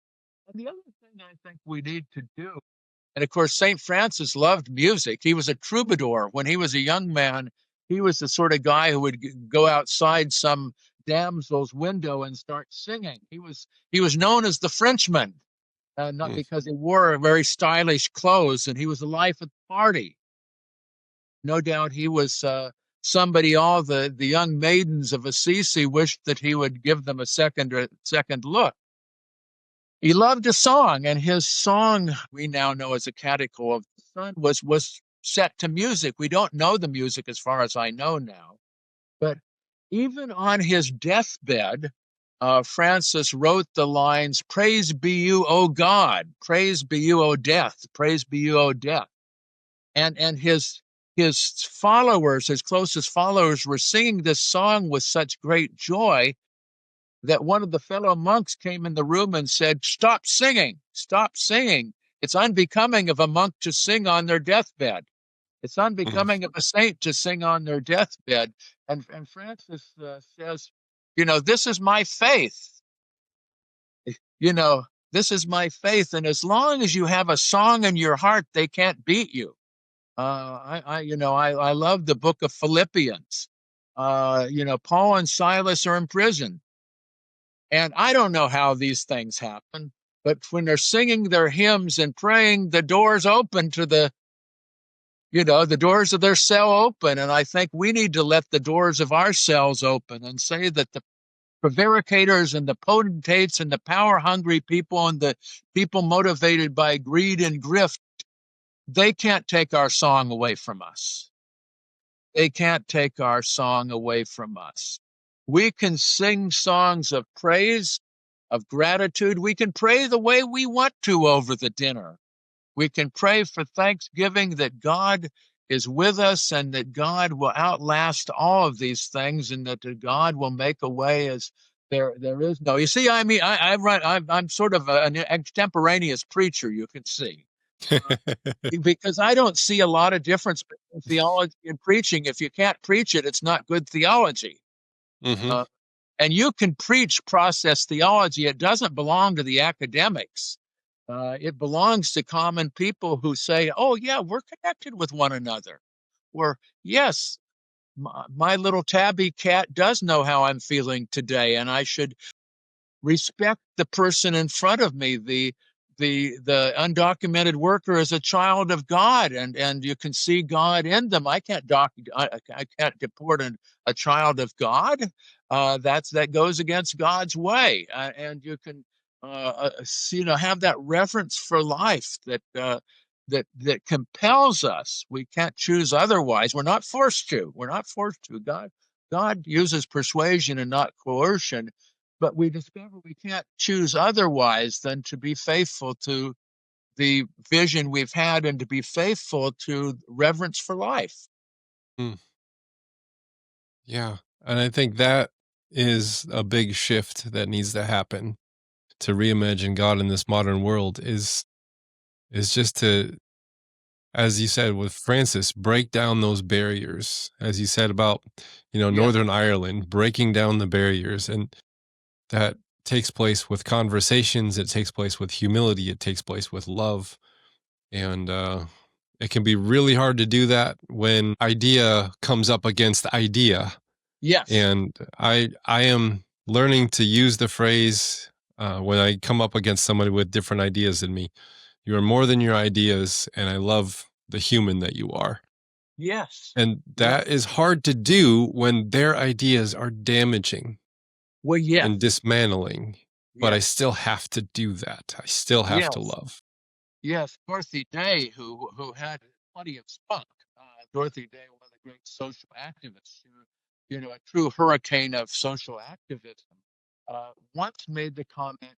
Speaker 10: And the other thing I think we need to do, and of course, St. Francis loved music. He was a troubadour. When he was a young man, he was the sort of guy who would go outside some damsel's window and start singing. He was known as the Frenchman, not because he wore very stylish clothes, and he was the life of the party. No doubt he was somebody all the young maidens of Assisi wished that he would give them a second look. He loved a song, and his song, we now know as a Catechol of the Sun, was set to music. We don't know the music as far as I know now. But even on his deathbed, Francis wrote the lines, "Praise be you, O God, praise be you, O death, praise be you, O death." And his followers, his closest followers, were singing this song with such great joy that one of the fellow monks came in the room and said, stop singing. It's unbecoming of a monk to sing on their deathbed. It's unbecoming of a saint to sing on their deathbed." And Francis says, this is my faith. This is my faith. And as long as you have a song in your heart, they can't beat you. I love the book of Philippians. Paul and Silas are in prison. And I don't know how these things happen, but when they're singing their hymns and praying, the doors open to the doors of their cell open. And I think we need to let the doors of our cells open and say that the prevaricators and the potentates and the power-hungry people and the people motivated by greed and grift, they can't take our song away from us. They can't take our song away from us. We can sing songs of praise, of gratitude. We can pray the way we want to over the dinner. We can pray for thanksgiving that God is with us and that God will outlast all of these things and that God will make a way as there is no. You see, I'm sort of an extemporaneous preacher, you can see. Because I don't see a lot of difference between theology and preaching. If you can't preach it, it's not good theology. And you can preach process theology. It doesn't belong to the academics. It belongs to common people who say, oh, yeah, we're connected with one another. Or, yes, my little tabby cat does know how I'm feeling today, and I should respect the person in front of me. The undocumented worker is a child of God, and you can see God in them. I can't deport a child of God. That goes against God's way, and you can have that reverence for life that compels us. We can't choose otherwise. We're not forced to. God uses persuasion and not coercion. But we discover we can't choose otherwise than to be faithful to the vision we've had and to be faithful to reverence for life.
Speaker 9: Yeah. And I think that is a big shift that needs to happen to reimagine God in this modern world is just to, as you said with Francis, break down those barriers. As you said about, Northern Ireland, breaking down the barriers. And that takes place with conversations. It takes place with humility. It takes place with love. And it can be really hard to do that when idea comes up against idea.
Speaker 10: Yes.
Speaker 9: And I am learning to use the phrase when I come up against somebody with different ideas than me. You are more than your ideas, and I love the human that you are.
Speaker 10: Yes.
Speaker 9: And that is hard to do when their ideas are damaging
Speaker 10: Well, yes.
Speaker 9: and dismantling. But I
Speaker 10: Yes.
Speaker 9: still have to do that. I still have to
Speaker 10: Yes.
Speaker 9: love.
Speaker 10: Yes, Dorothy Day, who had plenty of spunk. Dorothy Day, one of the great social activists, a true hurricane of social activism, once made the comment.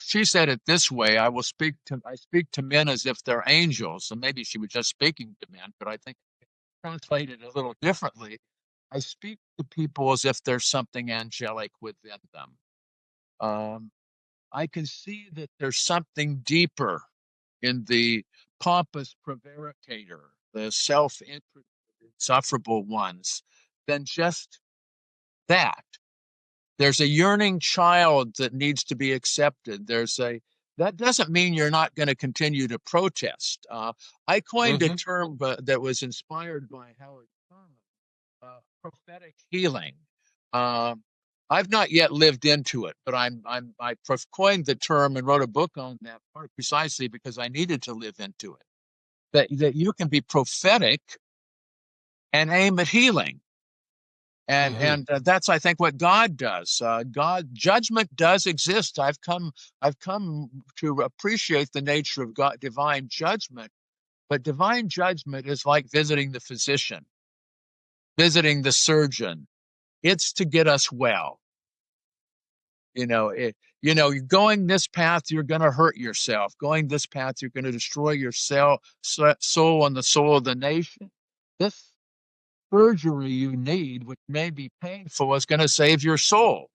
Speaker 10: She said it this way: I speak to men as if they're angels. And maybe she was just speaking to men, but I think translated a little differently. I speak to people as if there's something angelic within them. I can see that there's something deeper in the pompous prevaricator, the self-interested, insufferable ones, than just that. There's a yearning child that needs to be accepted. That doesn't mean you're not going to continue to protest. I coined a term that was inspired by Howard Thurman, prophetic healing. I've not yet lived into it, but I coined the term and wrote a book on that part precisely because I needed to live into it. That you can be prophetic and aim at healing. And that's, I think, what God does. Judgment does exist. I've come to appreciate the nature of God, divine judgment. But divine judgment is like visiting the physician, visiting the surgeon. It's to get us well. Going this path, you're going to hurt yourself. Going this path, you're going to destroy your soul and the soul of the nation. This surgery you need, which may be painful, is going to save your soul.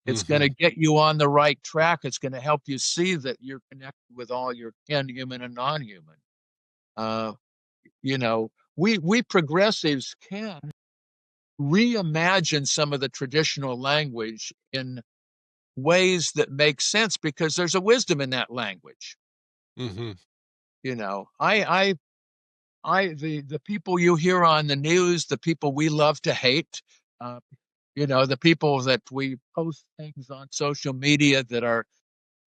Speaker 10: It's going to get you on the right track. It's going to help you see that you're connected with all your kin, human and non-human. We progressives can reimagine some of the traditional language in ways that make sense because there's a wisdom in that language. The people you hear on the news, the people we love to hate, the people that we post things on social media that are,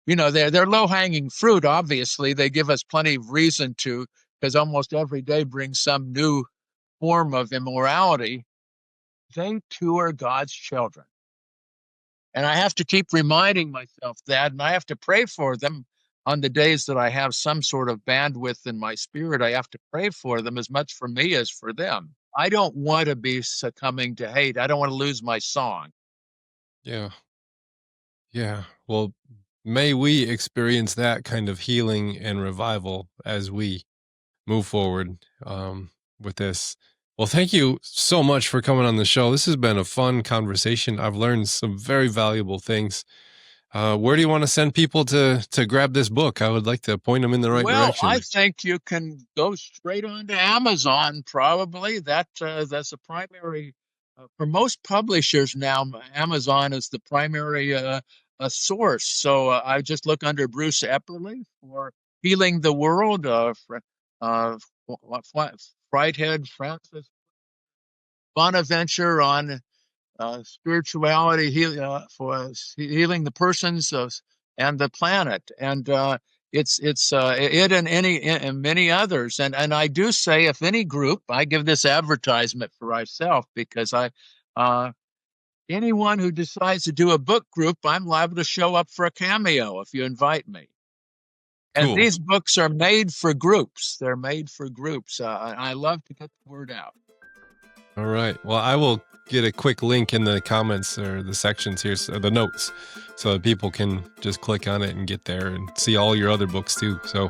Speaker 10: they're low-hanging fruit. Obviously, they give us plenty of reason to, because almost every day brings some new form of immorality. They too are God's children. And I have to keep reminding myself that, and I have to pray for them on the days that I have some sort of bandwidth in my spirit. I have to pray for them as much for me as for them. I don't want to be succumbing to hate. I don't want to lose my song.
Speaker 9: Yeah. Well, may we experience that kind of healing and revival as we move forward with this. Well, thank you so much for coming on the show. This has been a fun conversation. I've learned some very valuable things. Where do you want to send people to grab this book? I would like to point them in the right direction.
Speaker 10: Well, I think you can go straight on to Amazon, probably. That's a primary, for most publishers now, Amazon is the primary source. So I just look under Bruce Epperly for Healing the World, Whitehead, Francis, Bonaventure on spirituality, for healing the persons and the planet, and it and many others. And I do say, if any group, I give this advertisement for myself because anyone who decides to do a book group, I'm liable to show up for a cameo if you invite me. And
Speaker 9: Cool.
Speaker 10: These books are made for groups. They're made for groups. I love to get the word out.
Speaker 9: All right. Well, I will get a quick link in the comments or the sections here, so the notes, so that people can just click on it and get there and see all your other books too. So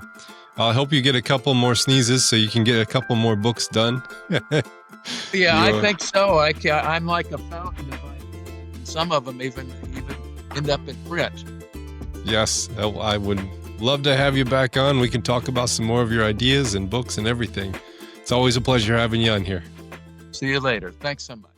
Speaker 9: I hope you get a couple more sneezes so you can get a couple more books done.
Speaker 10: Yeah, I think so. I'm like a fountain. Some of them even end up in print.
Speaker 9: Yes, I would love to have you back on. We can talk about some more of your ideas and books and everything. It's always a pleasure having you on here.
Speaker 10: See you later. Thanks so much.